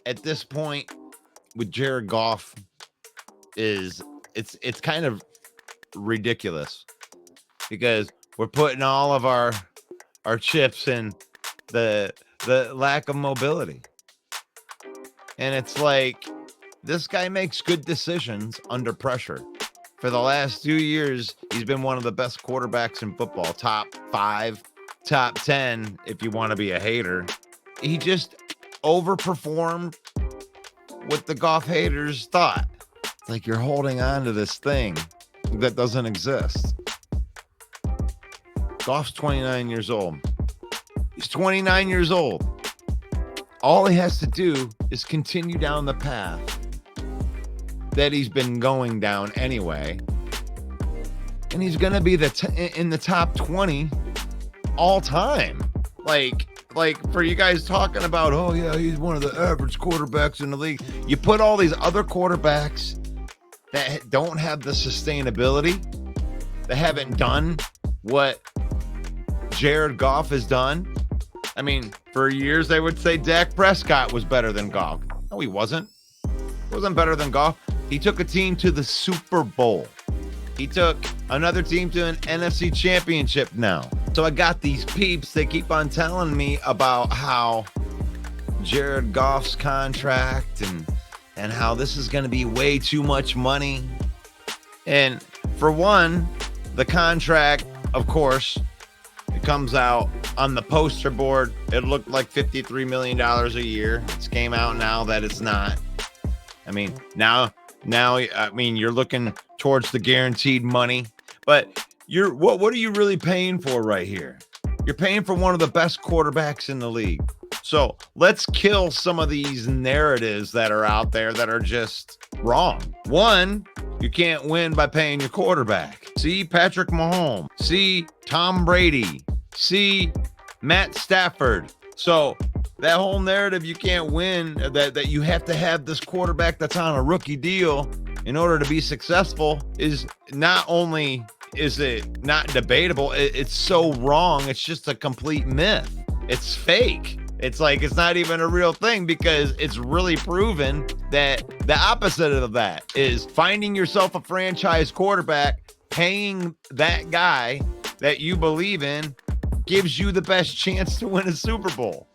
at this point with Jared Goff is it's kind of ridiculous because we're putting all of our chips in the lack of mobility. And it's like this guy makes good decisions under pressure. For the last 2 years, he's been one of the best quarterbacks in football, top 5, top 10 if you want to be a hater. He just overperformed what the Goff haters thought. It's like you're holding on to this thing that doesn't exist. Goff's 29 years old. He's 29 years old. All he has to do is continue down the path that he's been going down anyway. And he's going to be in the top 20 all time. Like for you guys talking about, oh yeah, he's one of the average quarterbacks in the league. You put all these other quarterbacks that don't have the sustainability, that haven't done what Jared Goff has done. I mean, for years they would say Dak Prescott was better than Goff. No, he wasn't. He wasn't better than Goff. He took a team to the Super Bowl. He took another team to an NFC championship now. So I got these peeps, they keep on telling me about how Jared Goff's contract and how this is going to be way too much money. And for one, the contract, of course, it comes out on the poster board. It looked like $53 million a year. It's came out now that it's not. I mean, now, I mean, you're looking towards the guaranteed money, but what are you really paying for right here? You're paying for one of the best quarterbacks in the league. So let's kill some of these narratives that are out there that are just wrong. One, you can't win by paying your quarterback. See Patrick Mahomes. See Tom Brady. See Matt Stafford. So that whole narrative you can't win, that you have to have this quarterback that's on a rookie deal in order to be successful, is not only is it not debatable, it's so wrong. It's just a complete myth. It's fake. It's like it's not even a real thing because it's really proven that the opposite of that is finding yourself a franchise quarterback, paying that guy that you believe in gives you the best chance to win a Super Bowl.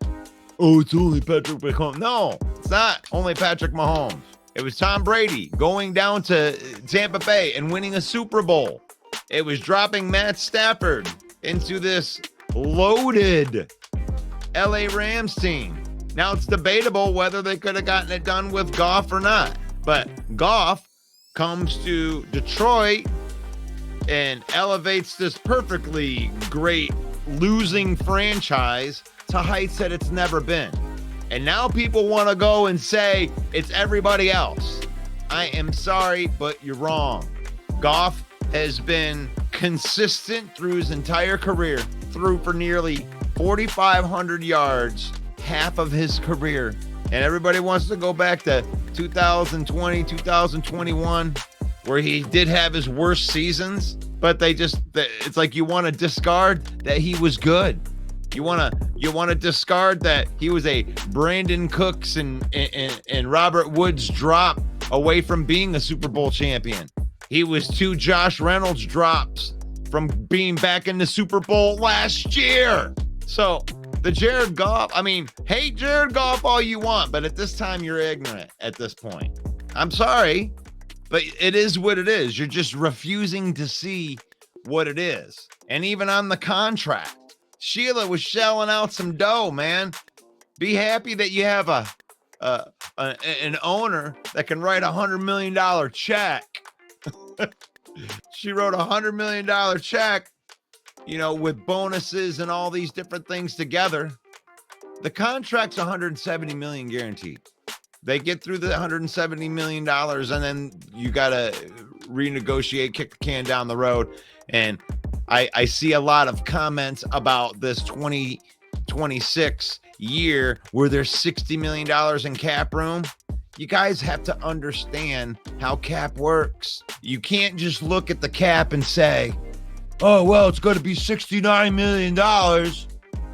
Oh, it's only Patrick Mahomes. No, it's not only Patrick Mahomes. It was Tom Brady going down to Tampa Bay and winning a Super Bowl. It was dropping Matt Stafford into this loaded LA Rams team. Now it's debatable whether they could have gotten it done with Goff or not. But Goff comes to Detroit and elevates this perfectly great losing franchise to heights that it's never been. And now people want to go and say it's everybody else. I am sorry, but you're wrong. Goff has been consistent through his entire career, threw for nearly 4,500 yards, half of his career. And everybody wants to go back to 2020, 2021, where he did have his worst seasons, but it's like you want to discard that he was good. You want to discard that he was a Brandon Cooks and Robert Woods drop away from being a Super Bowl champion. He was 2 Josh Reynolds drops from being back in the Super Bowl last year. So the Jared Goff, I mean, hate Jared Goff all you want, but at this time you're ignorant at this point. I'm sorry, but it is what it is. You're just refusing to see what it is. And even on the contract, Sheila was shelling out some dough, man. Be happy that you have an owner that can write $100 million check. She wrote $100 million check, with bonuses and all these different things together. The contract's $170 million guaranteed. They get through the $170 million and then you got to renegotiate, kick the can down the road. And I see a lot of comments about this 2026 year where there's $60 million in cap room. You guys have to understand how cap works. You can't just look at the cap and say, oh, well, it's going to be $69 million.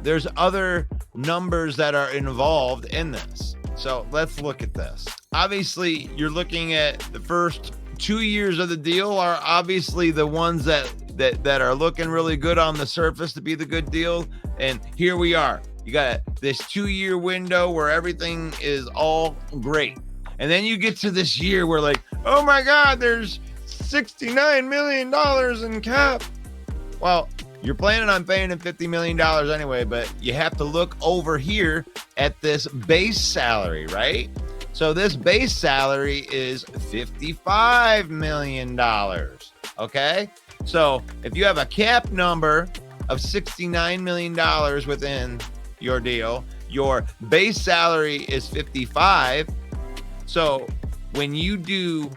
There's other numbers that are involved in this. So let's look at this. Obviously, you're looking at the first 2 years of the deal are obviously the ones that are looking really good on the surface to be the good deal. And here we are. You got this 2-year window where everything is all great. And then you get to this year where like, oh my God, there's $69 million in cap. Well, you're planning on paying him $50 million anyway, but you have to look over here at this base salary, right? So this base salary is $55 million, okay? So if you have a cap number of $69 million within your deal, your base salary is 55. So when you do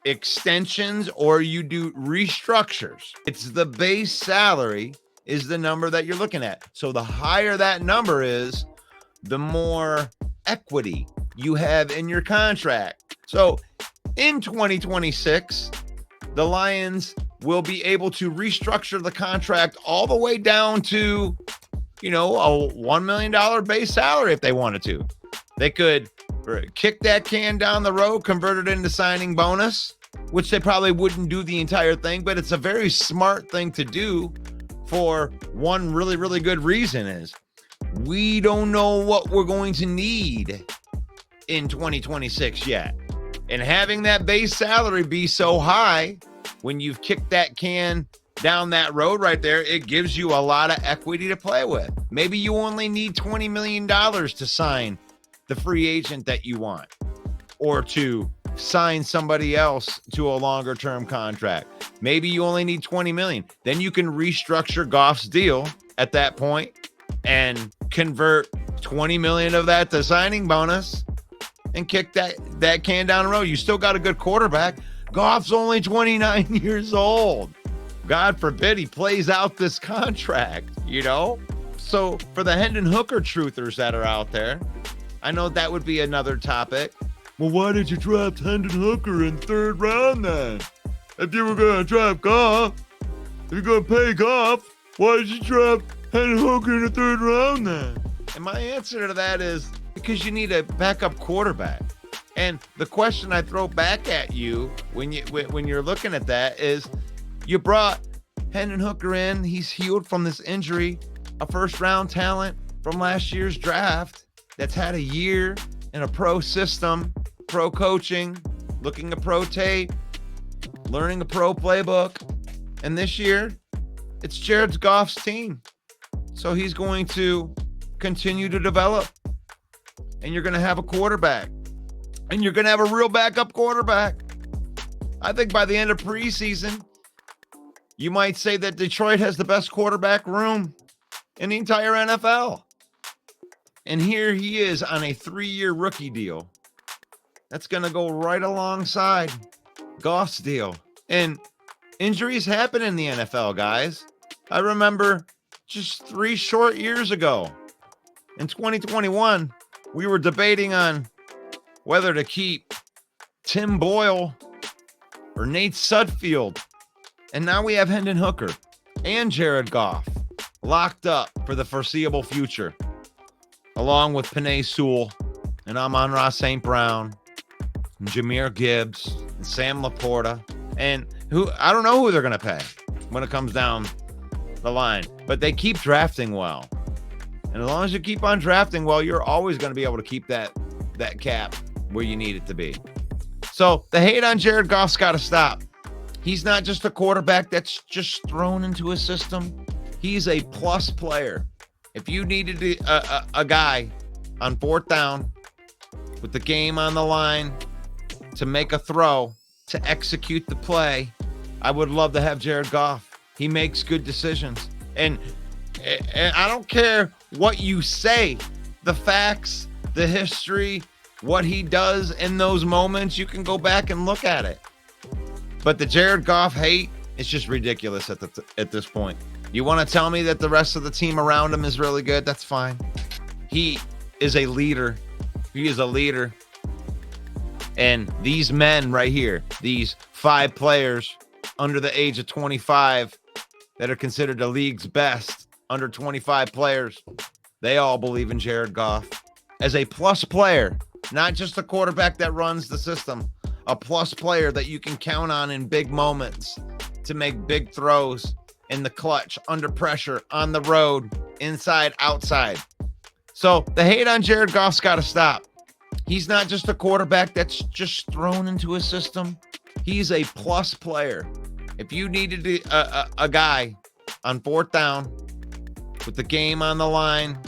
extensions or you do restructures, it's the base salary is the number that you're looking at. So the higher that number is, the more equity you have in your contract. So in 2026, the Lions will be able to restructure the contract all the way down to, a $1 million base salary if they wanted to. They could kick that can down the road, convert it into signing bonus, which they probably wouldn't do the entire thing, but it's a very smart thing to do for one really, really good reason is we don't know what we're going to need in 2026 yet. And having that base salary be so high when you've kicked that can down that road right there, it gives you a lot of equity to play with. Maybe you only need $20 million to sign the free agent that you want, or to sign somebody else to a longer term contract. Maybe you only need 20 million. Then you can restructure Goff's deal at that point and convert 20 million of that to signing bonus and kick that can down the road. You still got a good quarterback. Goff's only 29 years old. God forbid he plays out this contract, So for the Hendon Hooker truthers that are out there, I know that would be another topic. Well, why did you draft Hendon Hooker in 3rd round then? If you were going to draft Goff, if you're going to pay Goff, why did you draft Hendon Hooker in the 3rd round then? And my answer to that is because you need a backup quarterback. And the question I throw back at you when you're looking at that is you brought Hendon Hooker in. He's healed from this injury, a 1st-round talent from last year's draft that's had a year in a pro system, pro coaching, looking at pro tape, learning a pro playbook. And this year, it's Jared Goff's team. So he's going to continue to develop. And you're going to have a quarterback. And you're going to have a real backup quarterback. I think by the end of preseason, you might say that Detroit has the best quarterback room in the entire NFL. And here he is on a 3-year rookie deal. That's going to go right alongside Goff's deal. And injuries happen in the NFL, guys. I remember just 3 short years ago, in 2021, we were debating on whether to keep Tim Boyle or Nate Sudfeld. And now we have Hendon Hooker and Jared Goff locked up for the foreseeable future, along with Penei Sewell and Amon-Ra St. Brown and Jahmyr Gibbs and Sam Laporta. And I don't know who they're going to pay when it comes down the line, but they keep drafting well. And as long as you keep on drafting well, you're always going to be able to keep that cap where you need it to be. So the hate on Jared Goff's got to stop. He's not just a quarterback that's just thrown into a system. He's a plus player. If you needed a guy on 4th down with the game on the line to make a throw, to execute the play, I would love to have Jared Goff. He makes good decisions. And I don't care what you say, the facts, the history, what he does in those moments, you can go back and look at it. But the Jared Goff hate is just ridiculous at this point. You want to tell me that the rest of the team around him is really good? That's fine. He is a leader. He is a leader. And these men right here, these 5 players under the age of 25 that are considered the league's best under 25 players, they all believe in Jared Goff as a plus player not just a quarterback that runs the system, a plus player that you can count on in big moments to make big throws in the clutch, under pressure, on the road, inside, outside. So the hate on Jared Goff's got to stop. He's not just a quarterback that's just thrown into a system. He's a plus player. If you needed a guy on fourth down with the game on the line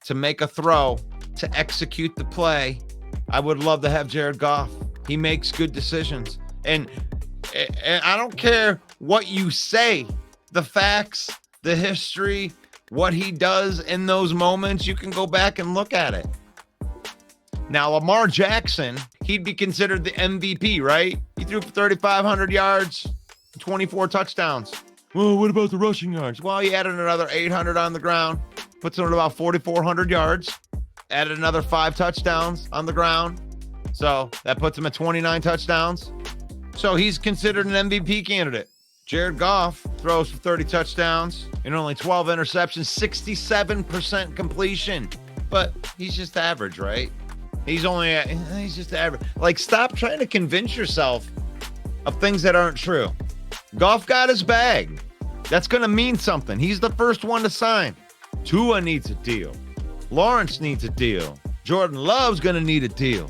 to make a throw, to execute the play, I would love to have Jared Goff. He makes good decisions. And I don't care what you say, the facts, the history, what he does in those moments, you can go back and look at it. Now, Lamar Jackson, he'd be considered the MVP, right? He threw for 3,500 yards, 24 touchdowns. Well, what about the rushing yards? Well, he added another 800 on the ground, puts him at about 4,400 yards, added another 5 touchdowns on the ground. So that puts him at 29 touchdowns. So he's considered an MVP candidate. Jared Goff throws for 30 touchdowns and only 12 interceptions, 67% completion. But he's just average, right? He's just average. Like, stop trying to convince yourself of things that aren't true. Goff got his bag. That's going to mean something. He's the first one to sign. Tua needs a deal. Lawrence needs a deal. Jordan Love's going to need a deal.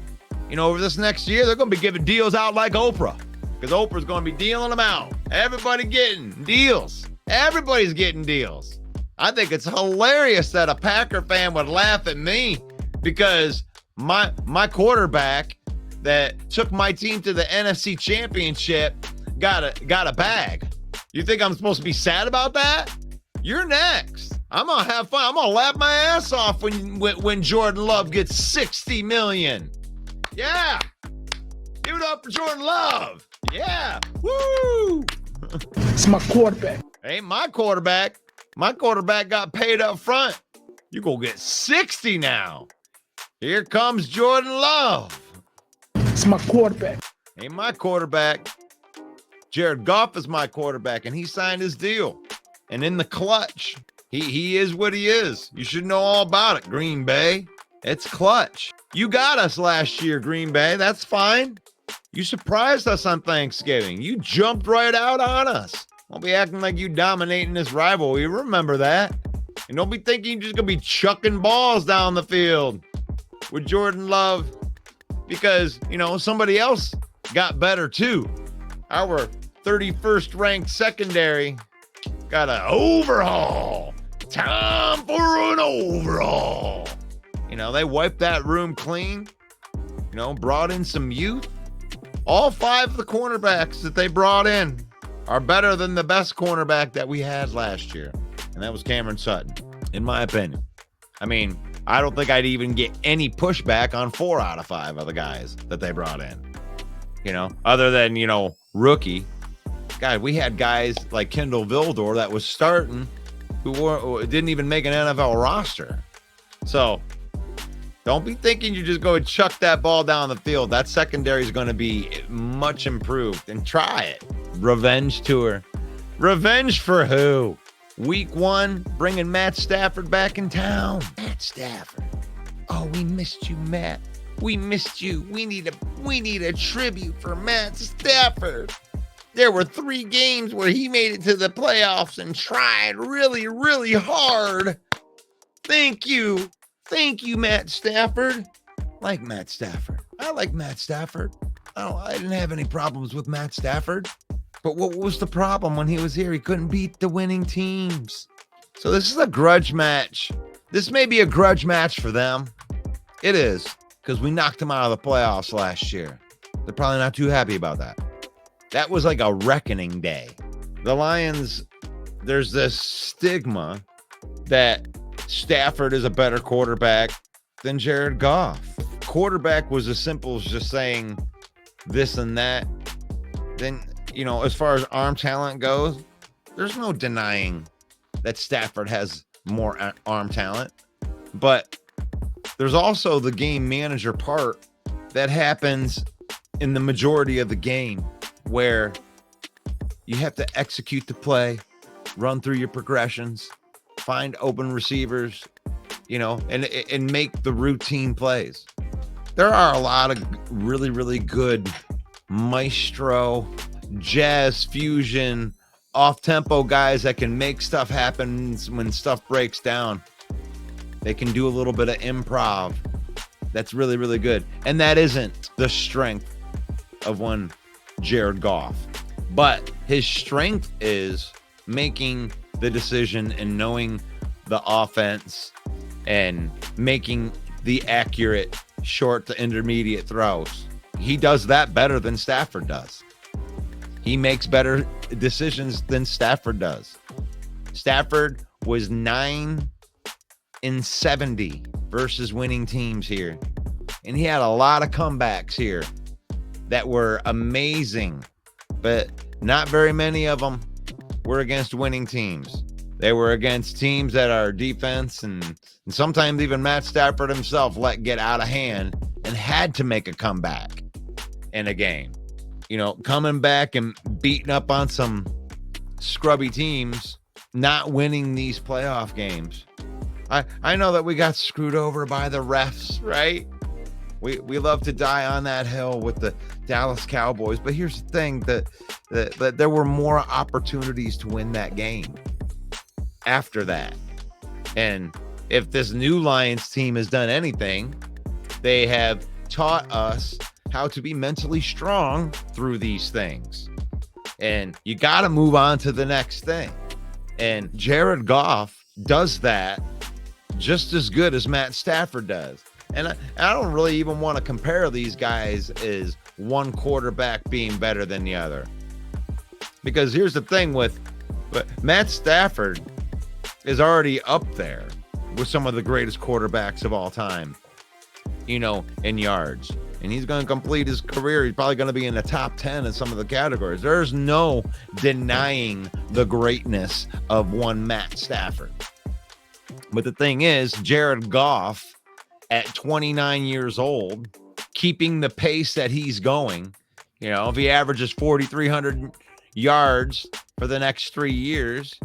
You know, over this next year, they're going to be giving deals out like Oprah, because Oprah's going to be dealing them out. Everybody getting deals. Everybody's getting deals. I think it's hilarious that a Packer fan would laugh at me because my quarterback that took my team to the NFC Championship got a bag. You think I'm supposed to be sad about that? You're next. I'm gonna have fun. I'm gonna laugh my ass off when Jordan Love gets $60 million. Yeah. Give it up for Jordan Love. Yeah. Woo. It's my quarterback. Ain't my quarterback. My quarterback got paid up front. You gonna get 60 now. Here comes Jordan Love. It's my quarterback. Ain't my quarterback. Jared Goff is my quarterback, and he signed his deal. And in the clutch, he is what he is. You should know all about it, Green Bay. It's clutch. You got us last year, Green Bay. That's fine. You surprised us on Thanksgiving. You jumped right out on us. Don't be acting like you dominating this rivalry. Remember that. And don't be thinking you're just going to be chucking balls down the field with Jordan Love because, you know, somebody else got better too. Our 31st ranked secondary got an overhaul. Time for an overhaul. You know, they wiped that room clean, you know, brought in some youth. All 5 of the cornerbacks that they brought in are better than the best cornerback that we had last year. And that was Cameron Sutton, in my opinion. I mean, I don't think I'd even get any pushback on 4 out of 5 of the guys that they brought in. You know, other than, you know, rookie. God, we had guys like Kendall Vildor that was starting who didn't even make an NFL roster. So don't be thinking you just go and chuck that ball down the field. That secondary is going to be much improved. And try it. Revenge tour. Revenge for who? Week 1, bringing Matt Stafford back in town. Matt Stafford. Oh, we missed you, Matt. We missed you. We need a tribute for Matt Stafford. There were 3 games where he made it to the playoffs and tried really, really hard. Thank you. Thank you, Matt Stafford. Like Matt Stafford. I like Matt Stafford. I didn't have any problems with Matt Stafford. But what was the problem when he was here? He couldn't beat the winning teams. So this is a grudge match. This may be a grudge match for them. It is, because we knocked them out of the playoffs last year. They're probably not too happy about that. That was like a reckoning day. The Lions, there's this stigma that Stafford is a better quarterback than Jared Goff. Quarterback was as simple as just saying this and that. Then, you know, as far as arm talent goes, there's no denying that Stafford has more arm talent. But there's also the game manager part that happens in the majority of the game where you have to execute the play, run through your progressions, find open receivers, you know, and make the routine plays. there are a lot of really, really good maestro, jazz fusion, off-tempo guys that can make stuff happen when stuff breaks down. They can do a little bit of improv. That's really, really good. And that isn't the strength of one Jared Goff. But his strength is making the decision and knowing the offense and making the accurate short to intermediate throws. He does that better than Staffor does. He makes better decisions than Staffor does. Stafford was 9-70 versus winning teams here. And he had a lot of comebacks here that were amazing, but not very many of them were against winning teams. They were against teams that are defense and sometimes even Matt Stafford himself let get out of hand and had to make a comeback in a game. You know, coming back and beating up on some scrubby teams, not winning these playoff games. I know that we got screwed over by the refs, right? We love to die on that hill with the Dallas Cowboys, but here's the thing, that there were more opportunities to win that game after that. And if this new Lions team has done anything, they have taught us how to be mentally strong through these things. And you got to move on to the next thing. And Jared Goff does that just as good as Matt Stafford does. And I don't really even want to compare these guys as one quarterback being better than the other. Because here's the thing with Matt Stafford is already up there with some of the greatest quarterbacks of all time, you know, in yards. And he's going to complete his career. He's probably going to be in the top 10 in some of the categories. There's no denying the greatness of one Matt Stafford. But the thing is, Jared Goff, at 29 years old, keeping the pace that he's going, you know, if he averages 4,300 yards for the next 3 years,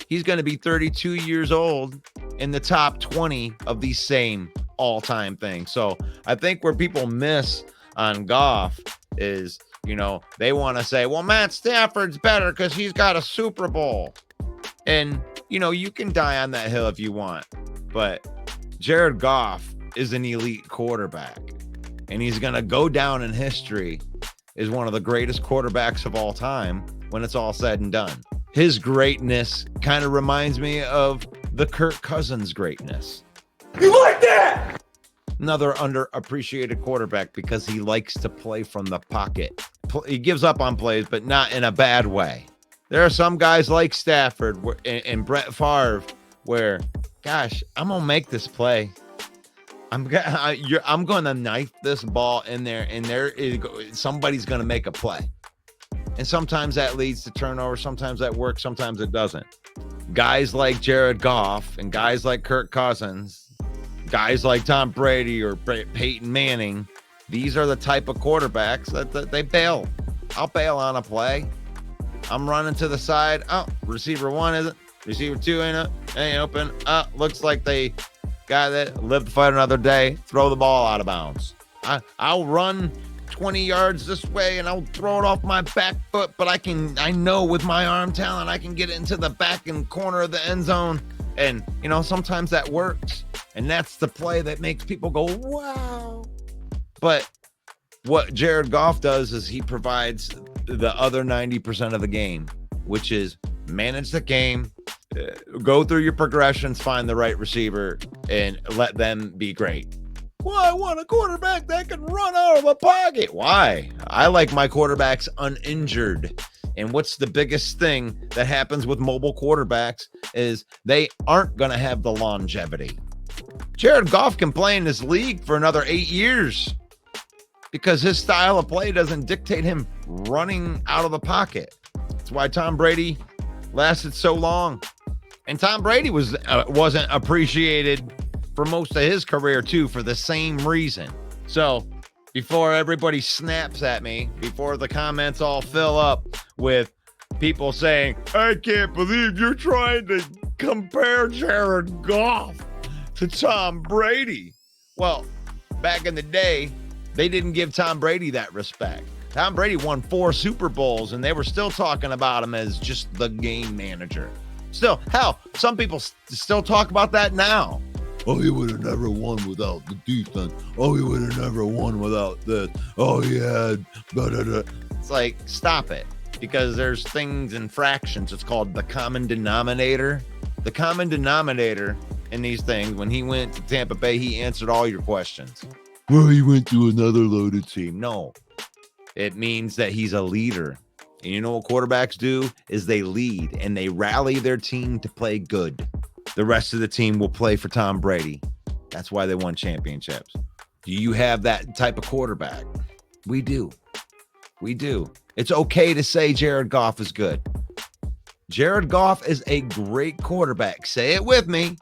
he's going to be 32 years old in the top 20 of these same all-time things. So I think where people miss on Goff is, you know, they want to say, well, Matt Stafford's better because he's got a Super Bowl. And, you know, you can die on that hill if you want, but Jared Goff is an elite quarterback, and he's going to go down in history as one of the greatest quarterbacks of all time when it's all said and done. His greatness kind of reminds me of the Kirk Cousins greatness. You like that? Another underappreciated quarterback because he likes to play from the pocket. He gives up on plays, but not in a bad way. There are some guys like Stafford and Brett Favre where, gosh, I'm going to make this play. I'm going to knife this ball in there, and somebody's going to make a play. And sometimes that leads to turnover. Sometimes that works. Sometimes it doesn't. Guys like Jared Goff and guys like Kirk Cousins, guys like Tom Brady or Peyton Manning, these are the type of quarterbacks that they bail. I'll bail on a play. I'm running to the side. Oh, receiver one isn't. Receiver two ain't open. Looks like they got it. Live to fight another day. Throw the ball out of bounds. I'll run 20 yards this way and I'll throw it off my back foot, but I know with my arm talent, I can get it into the back and corner of the end zone. And, you know, sometimes that works. And that's the play that makes people go, wow. But what Jared Goff does is he provides the other 90% of the game, which is manage the game, go through your progressions, find the right receiver, and let them be great. Well, I want a quarterback that can run out of a pocket. Why? I like my quarterbacks uninjured. And what's the biggest thing that happens with mobile quarterbacks is they aren't going to have the longevity. Jared Goff can play in this league for another 8 years because his style of play doesn't dictate him running out of the pocket. That's why Tom Brady lasted so long. And Tom Brady wasn't appreciated for most of his career too, for the same reason. So before everybody snaps at me, before the comments all fill up with people saying, I can't believe you're trying to compare Jared Goff to Tom Brady. Well, back in the day, they didn't give Tom Brady that respect. Tom Brady won 4 Super Bowls, and they were still talking about him as just the game manager. Still, hell, some people still talk about that now. Oh, he would have never won without the defense. Oh, he would have never won without this. Oh, yeah. It's like, stop it. Because there's things in fractions. It's called the common denominator. The common denominator in these things, when he went to Tampa Bay, he answered all your questions. Well, he went to another loaded team. No. It means that he's a leader. And you know what quarterbacks do is they lead and they rally their team to play good. The rest of the team will play for Tom Brady. That's why they won championships. Do you have that type of quarterback? We do. We do. It's okay to say Jared Goff is good. Jared Goff is a great quarterback. Say it with me.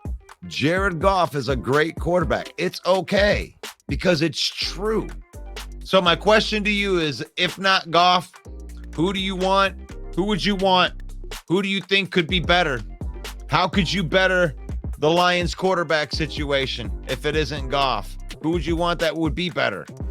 Jared Goff is a great quarterback. It's okay because it's true. So my question to you is, if not Goff, who do you want? Who would you want? Who do you think could be better? How could you better the Lions quarterback situation if it isn't Goff? Who would you want that would be better?